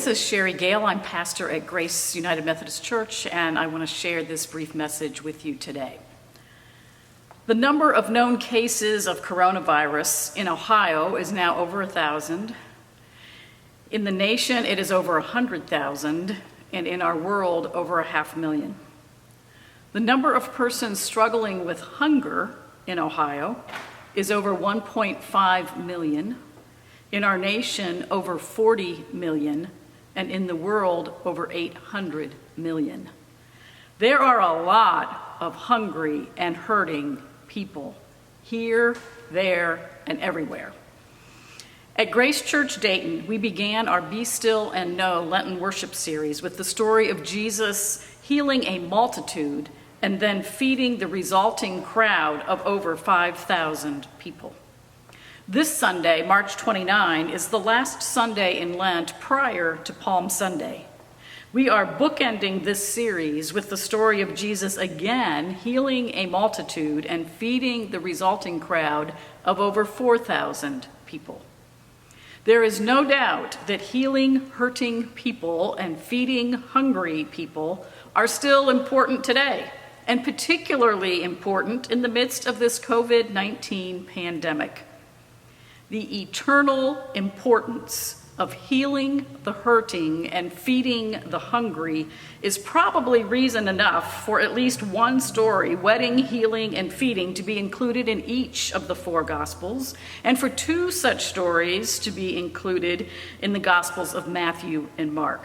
this is Sherry Gale. I'm pastor at Grace United Methodist Church, and I want to share this brief message with you today. The number of known cases of coronavirus in Ohio is now over 1,000. In the nation, it is over 100,000, and in our world, over 500,000. The number of persons struggling with hunger in Ohio is over 1.5 million. In our nation, over 40 million, and in the world, over 800 million. There are a lot of hungry and hurting people here, there, and everywhere. At Grace Church Dayton, we began our Be Still and Know Lenten worship series with the story of Jesus healing a multitude and then feeding the resulting crowd of over 5,000 people. This Sunday, March 29, is the last Sunday in Lent prior to Palm Sunday. We are bookending this series with the story of Jesus again healing a multitude and feeding the resulting crowd of over 4,000 people. There is no doubt that healing hurting people and feeding hungry people are still important today, and particularly important in the midst of this COVID-19 pandemic. The eternal importance of healing the hurting and feeding the hungry is probably reason enough for at least one story, wedding, healing, and feeding, to be included in each of the four Gospels, and for two such stories to be included in the Gospels of Matthew and Mark.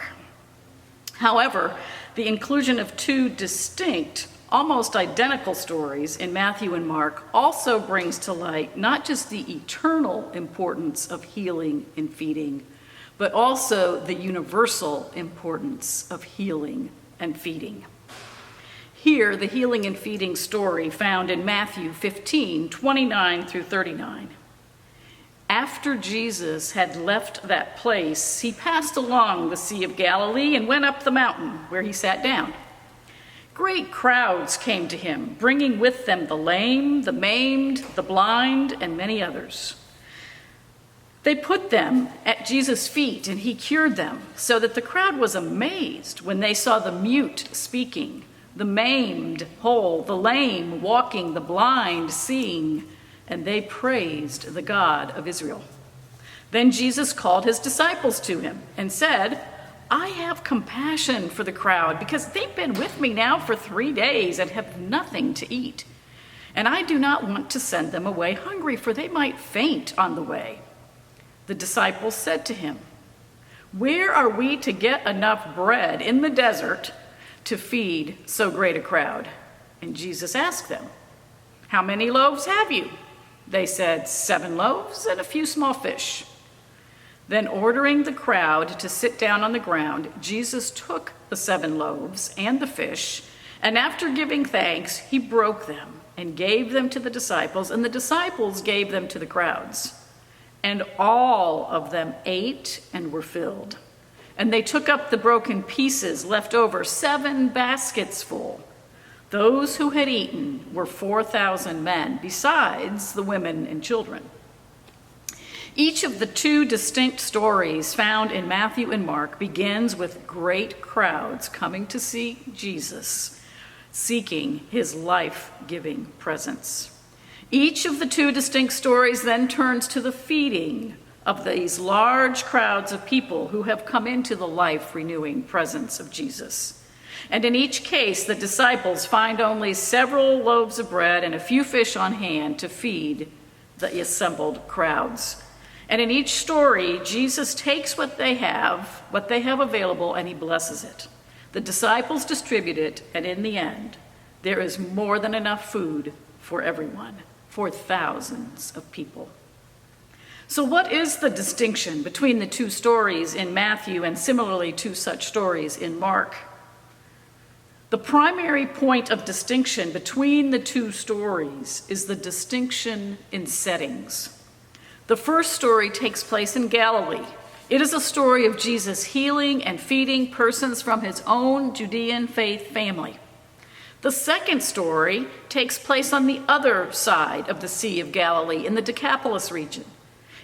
However, the inclusion of two distinct, almost identical stories in Matthew and Mark also brings to light not just the eternal importance of healing and feeding, but also the universal importance of healing and feeding. Here, the healing and feeding story found in Matthew 15, 29 through 39. After Jesus had left that place, he passed along the Sea of Galilee and went up the mountain where he sat down. Great crowds came to him, bringing with them the lame, the maimed, the blind, and many others. They put them at Jesus' feet, and he cured them, so that the crowd was amazed when they saw the mute speaking, the maimed whole, the lame walking, the blind seeing, and they praised the God of Israel. Then Jesus called his disciples to him and said, I have compassion for the crowd because they've been with me now for 3 days and have nothing to eat. And I do not want to send them away hungry, for they might faint on the way. The disciples said to him, Where are we to get enough bread in the desert to feed so great a crowd? And Jesus asked them, How many loaves have you? They said, 7 loaves and a few small fish. Then, ordering the crowd to sit down on the ground, Jesus took the 7 loaves and the fish, and after giving thanks, he broke them and gave them to the disciples, and the disciples gave them to the crowds. And all of them ate and were filled. And they took up the broken pieces left over, 7 baskets full. Those who had eaten were 4,000 men, besides the women and children. Each of the two distinct stories found in Matthew and Mark begins with great crowds coming to see Jesus, seeking his life-giving presence. Each of the two distinct stories then turns to the feeding of these large crowds of people who have come into the life-renewing presence of Jesus. And in each case, the disciples find only several loaves of bread and a few fish on hand to feed the assembled crowds. And in each story, Jesus takes what they have available, and he blesses it. The disciples distribute it, and in the end, there is more than enough food for everyone, for thousands of people. So what is the distinction between the two stories in Matthew and similarly two such stories in Mark? The primary point of distinction between the two stories is the distinction in settings. The first story takes place in Galilee. It is a story of Jesus healing and feeding persons from his own Judean faith family. The second story takes place on the other side of the Sea of Galilee in the Decapolis region.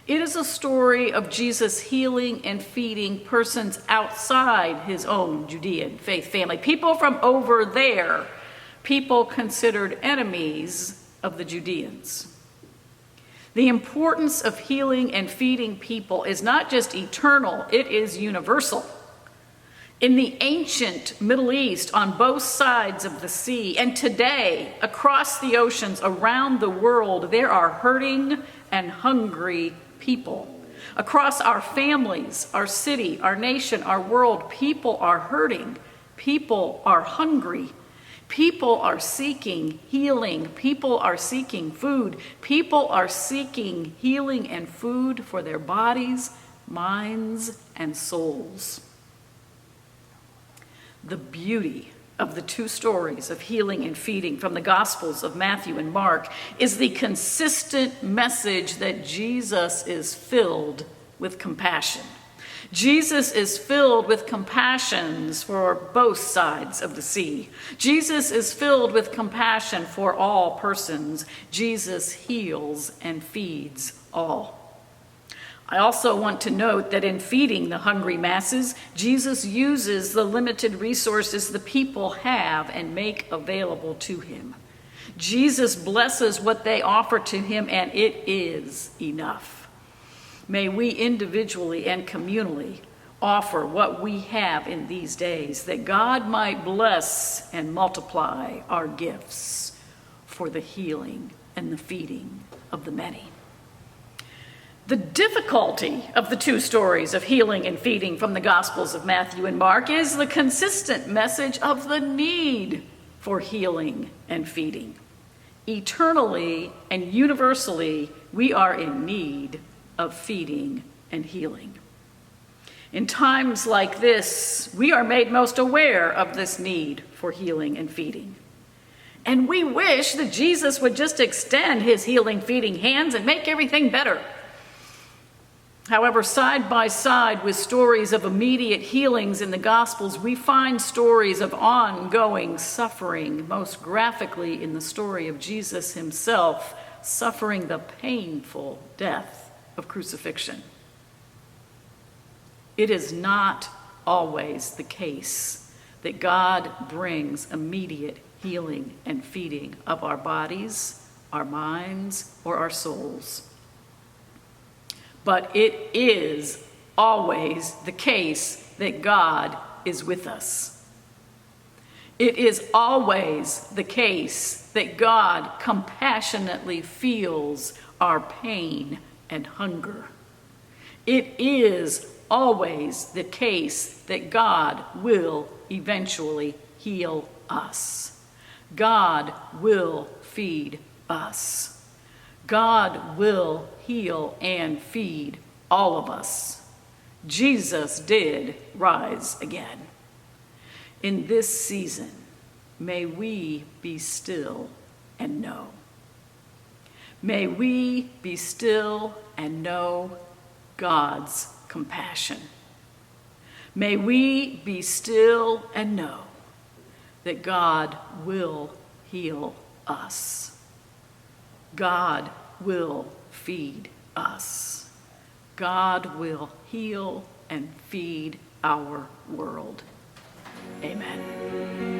It is a story of Jesus healing and feeding persons outside his own Judean faith family, people from over there, people considered enemies of the Judeans. The importance of healing and feeding people is not just eternal, it is universal. In the ancient Middle East, on both sides of the sea, and today, across the oceans, around the world, there are hurting and hungry people. Across our families, our city, our nation, our world, people are hurting. People are hungry. People are seeking healing. People are seeking food. People are seeking healing and food for their bodies, minds, and souls. The beauty of the two stories of healing and feeding from the Gospels of Matthew and Mark is the consistent message that Jesus is filled with compassion. Jesus is filled with compassions for both sides of the sea. Jesus is filled with compassion for all persons. Jesus heals and feeds all. I also want to note that in feeding the hungry masses, Jesus uses the limited resources the people have and make available to him. Jesus blesses what they offer to him, and it is enough. May we individually and communally offer what we have in these days, that God might bless and multiply our gifts for the healing and the feeding of the many. The difficulty of the two stories of healing and feeding from the Gospels of Matthew and Mark is the consistent message of the need for healing and feeding. Eternally and universally, we are in need of feeding and healing. In times like this, we are made most aware of this need for healing and feeding. And we wish that Jesus would just extend his healing, feeding hands and make everything better. However, side by side with stories of immediate healings in the Gospels, we find stories of ongoing suffering, most graphically in the story of Jesus himself suffering the painful death of crucifixion. It is not always the case that God brings immediate healing and feeding of our bodies, our minds, or our souls. But it is always the case that God is with us. It is always the case that God compassionately feels our pain and hunger. It is always the case that God will eventually heal us. God will feed us. God will heal and feed all of us. Jesus did rise again. In this season, may we be still and know. May we be still and know God's compassion. May we be still and know that God will heal us. God will feed us. God will heal and feed our world. Amen.